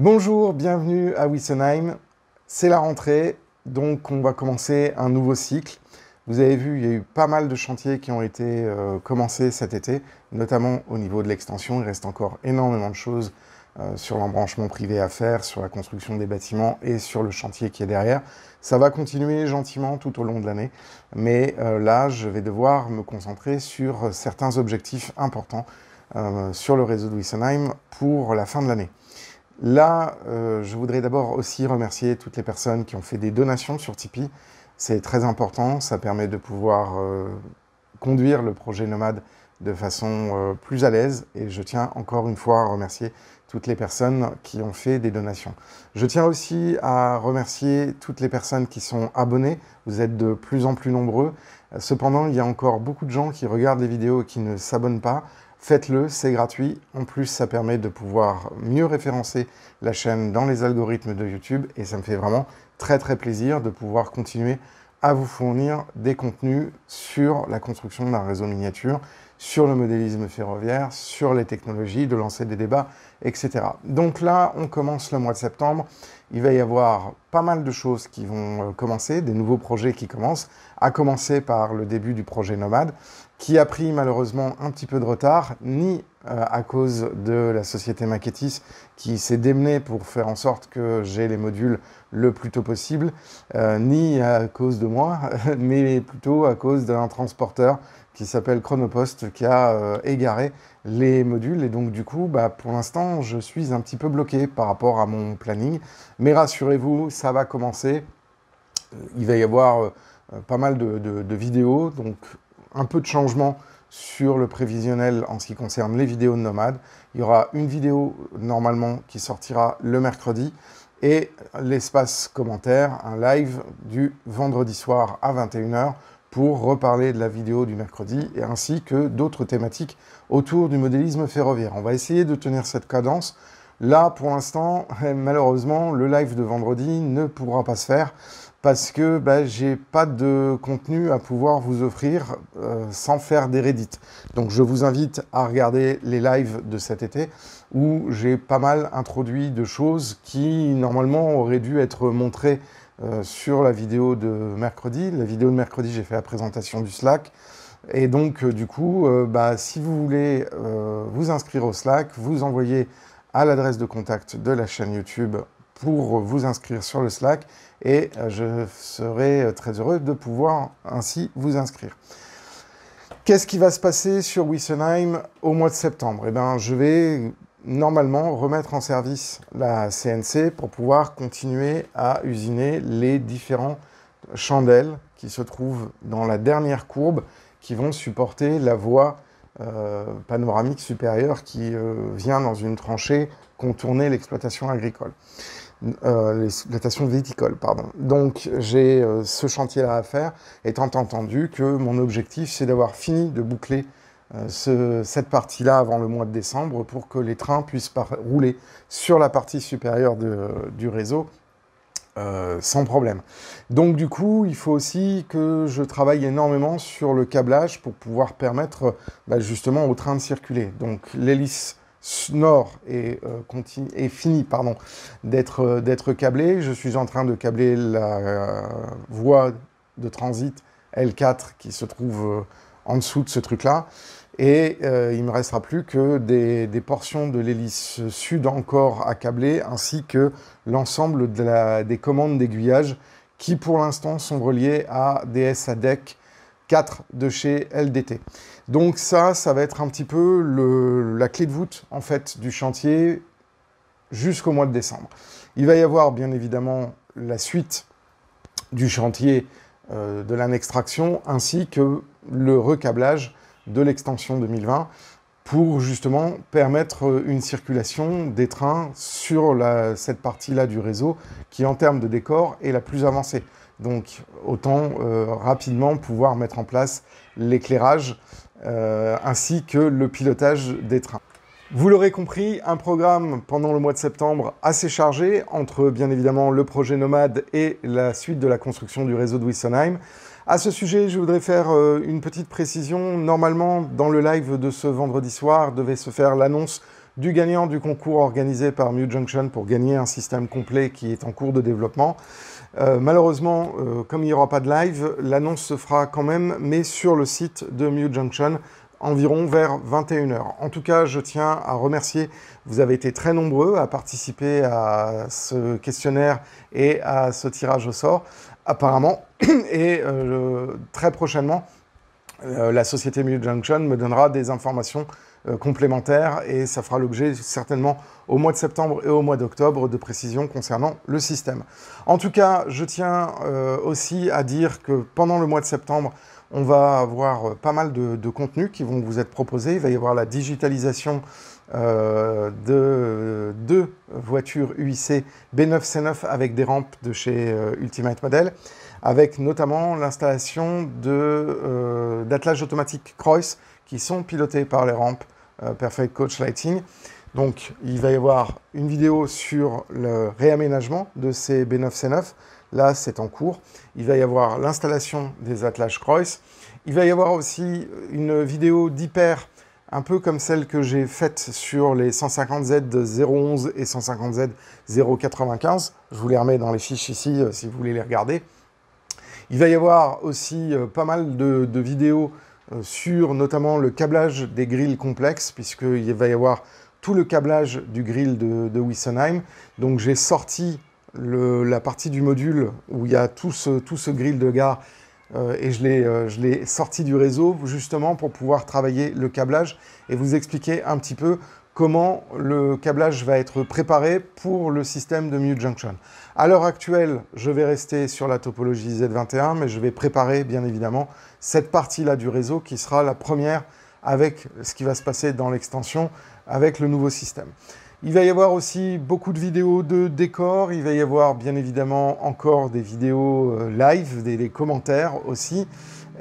Bonjour, bienvenue à Wissenheim. C'est la rentrée, donc on va commencer un nouveau cycle. Vous avez vu, il y a eu pas mal de chantiers qui ont été commencés cet été, notamment au niveau de l'extension. Il reste encore énormément de choses sur l'embranchement privé à faire, sur la construction des bâtiments et sur le chantier qui est derrière. Ça va continuer gentiment tout au long de l'année, mais là, je vais devoir me concentrer sur certains objectifs importants sur le réseau de Wissenheim pour la fin de l'année. Là, je voudrais d'abord aussi remercier toutes les personnes qui ont fait des donations sur Tipeee. C'est très important, ça permet de pouvoir conduire le projet Nomade de façon plus à l'aise. Et je tiens encore une fois à remercier toutes les personnes qui ont fait des donations. Je tiens aussi à remercier toutes les personnes qui sont abonnées. Vous êtes de plus en plus nombreux. Cependant, il y a encore beaucoup de gens qui regardent les vidéos et qui ne s'abonnent pas. Faites-le, c'est gratuit. En plus, ça permet de pouvoir mieux référencer la chaîne dans les algorithmes de YouTube et ça me fait vraiment très plaisir de pouvoir continuer à vous fournir des contenus sur la construction d'un réseau miniature, sur le modélisme ferroviaire, sur les technologies, de lancer des débats, etc. Donc là, on commence le mois de septembre. Il va y avoir pas mal de choses qui vont commencer, des nouveaux projets qui commencent, à commencer par le début du projet Nomade, qui a pris malheureusement un petit peu de retard, ni à cause de la société Maquettis qui s'est démenée pour faire en sorte que j'ai les modules le plus tôt possible, ni à cause de moi, mais plutôt à cause d'un transporteur qui s'appelle Chronopost qui a égaré les modules. Et donc du coup, pour l'instant, je suis un petit peu bloqué par rapport à mon planning. Mais rassurez-vous, ça va commencer. Il va y avoir pas mal de vidéos, donc un peu de changement sur le prévisionnel en ce qui concerne les vidéos de Nomade. Il y aura une vidéo normalement qui sortira le mercredi et l'espace commentaire, un live du vendredi soir à 21h pour reparler de la vidéo du mercredi et ainsi que d'autres thématiques autour du modélisme ferroviaire. On va essayer de tenir cette cadence. Là, pour l'instant, malheureusement, le live de vendredi ne pourra pas se faire parce que j'ai pas de contenu à pouvoir vous offrir sans faire des Reddit. Donc je vous invite à regarder les lives de cet été où j'ai pas mal introduit de choses qui normalement auraient dû être montrées sur la vidéo de mercredi. La vidéo de mercredi, j'ai fait la présentation du Slack. Et donc du coup, si vous voulez vous inscrire au Slack, vous envoyez à l'adresse de contact de la chaîne YouTube pour vous inscrire sur le Slack et je serai très heureux de pouvoir ainsi vous inscrire. Qu'est-ce qui va se passer sur Wissenheim au mois de septembre? Je vais normalement remettre en service la CNC pour pouvoir continuer à usiner les différents chandelles qui se trouvent dans la dernière courbe qui vont supporter la voie panoramique supérieure qui vient dans une tranchée contourner l'exploitation agricole. L'exploitation viticole, pardon. Donc j'ai ce chantier-là à faire, étant entendu que mon objectif, c'est d'avoir fini de boucler cette partie-là avant le mois de décembre pour que les trains puissent rouler sur la partie supérieure du réseau sans problème. Donc du coup, il faut aussi que je travaille énormément sur le câblage pour pouvoir permettre justement au train de circuler. Donc l'hélice nord est fini d'être câblé. Je suis en train de câbler la voie de transit L4 qui se trouve en dessous de ce truc-là. Et il ne me restera plus que des portions de l'hélice sud encore à câbler, ainsi que l'ensemble des commandes d'aiguillage qui pour l'instant sont reliées à DS ADEC 4 de chez LDT. Donc ça va être un petit peu la clé de voûte en fait du chantier jusqu'au mois de décembre. Il va y avoir bien évidemment la suite du chantier de l'annextraction ainsi que le recablage de l'extension 2020 pour justement permettre une circulation des trains sur cette partie-là du réseau qui en termes de décor est la plus avancée. Donc autant rapidement pouvoir mettre en place l'éclairage ainsi que le pilotage des trains. Vous l'aurez compris, un programme pendant le mois de septembre assez chargé entre bien évidemment le projet Nomade et la suite de la construction du réseau de Wissenheim. À ce sujet, je voudrais faire une petite précision. Normalement, dans le live de ce vendredi soir, devait se faire l'annonce du gagnant du concours organisé par Mute Junction pour gagner un système complet qui est en cours de développement. Malheureusement, comme il n'y aura pas de live, l'annonce se fera quand même, mais sur le site de Mute Junction, environ vers 21 h. En tout cas, je tiens à remercier, vous avez été très nombreux à participer à ce questionnaire et à ce tirage au sort, apparemment, et très prochainement, la société Mute Junction me donnera des informations complémentaires et ça fera l'objet certainement au mois de septembre et au mois d'octobre de précisions concernant le système. En tout cas, je tiens aussi à dire que pendant le mois de septembre, on va avoir pas mal de contenus qui vont vous être proposés. Il va y avoir la digitalisation de deux voitures UIC B9 C9 avec des rampes de chez Ultimate Model, avec notamment l'installation d'attelages automatiques Croix qui sont pilotés par les rampes Perfect Coach Lighting. Donc, il va y avoir une vidéo sur le réaménagement de ces B9 C9. Là, c'est en cours. Il va y avoir l'installation des attelages Croix. Il va y avoir aussi une vidéo d'hyper, un peu comme celle que j'ai faite sur les 150Z 011 et 150Z 095. Je vous les remets dans les fiches ici si vous voulez les regarder. Il va y avoir aussi pas mal de vidéos sur notamment le câblage des grilles complexes, puisqu'il va y avoir tout le câblage du grill de Wessenheim. Donc j'ai sorti la partie du module où il y a tout ce grill de gare et je l'ai sorti du réseau justement pour pouvoir travailler le câblage et vous expliquer un petit peu comment le câblage va être préparé pour le système de Mute Junction. À l'heure actuelle, je vais rester sur la topologie Z21, mais je vais préparer bien évidemment cette partie-là du réseau qui sera la première avec ce qui va se passer dans l'extension avec le nouveau système. Il va y avoir aussi beaucoup de vidéos de décors, il va y avoir bien évidemment encore des vidéos live, des commentaires aussi,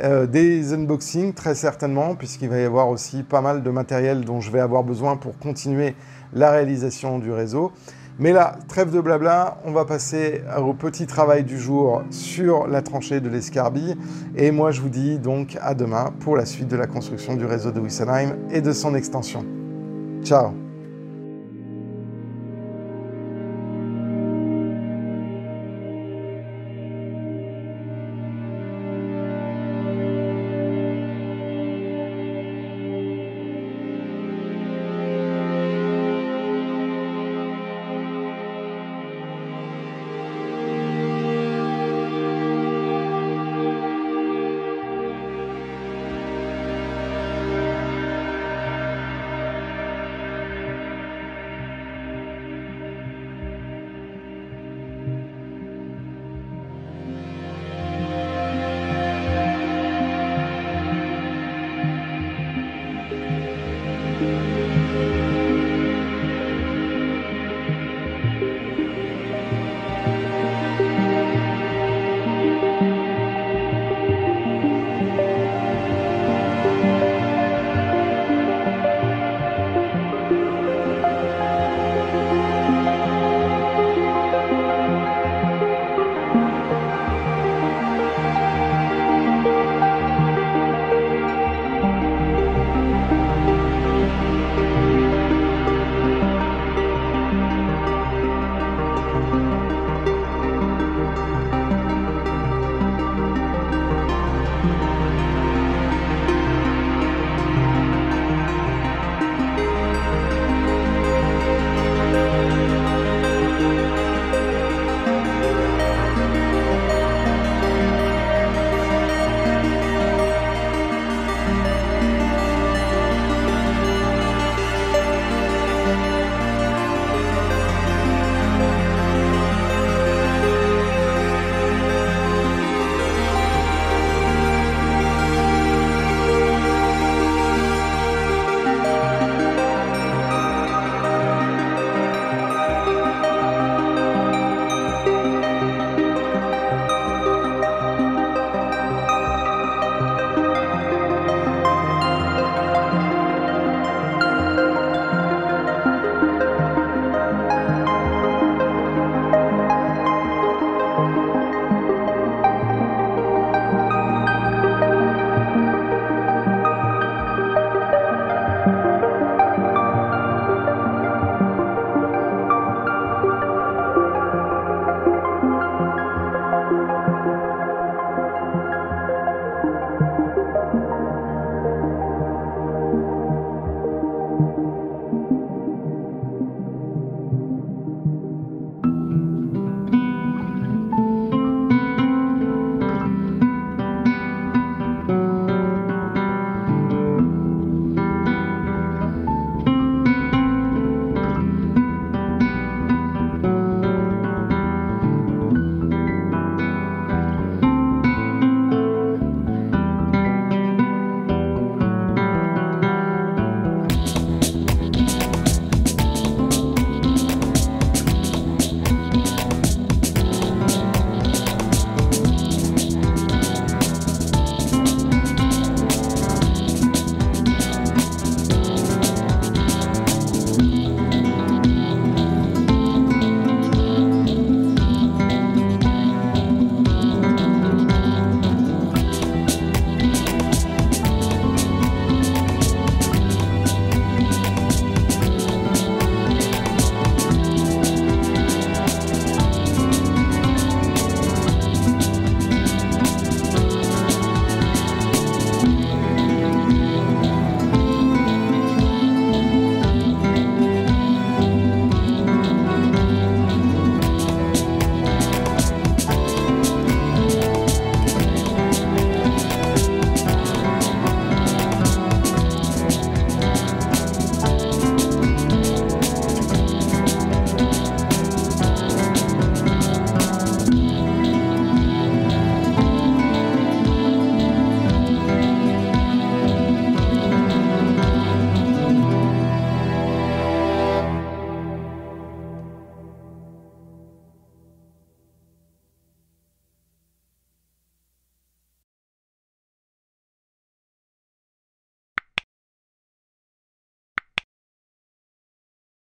des unboxings très certainement, puisqu'il va y avoir aussi pas mal de matériel dont je vais avoir besoin pour continuer la réalisation du réseau. Mais là, trêve de blabla, on va passer au petit travail du jour sur la tranchée de l'Escarbille. Et moi, je vous dis donc à demain pour la suite de la construction du réseau de Wessenheim et de son extension. Ciao!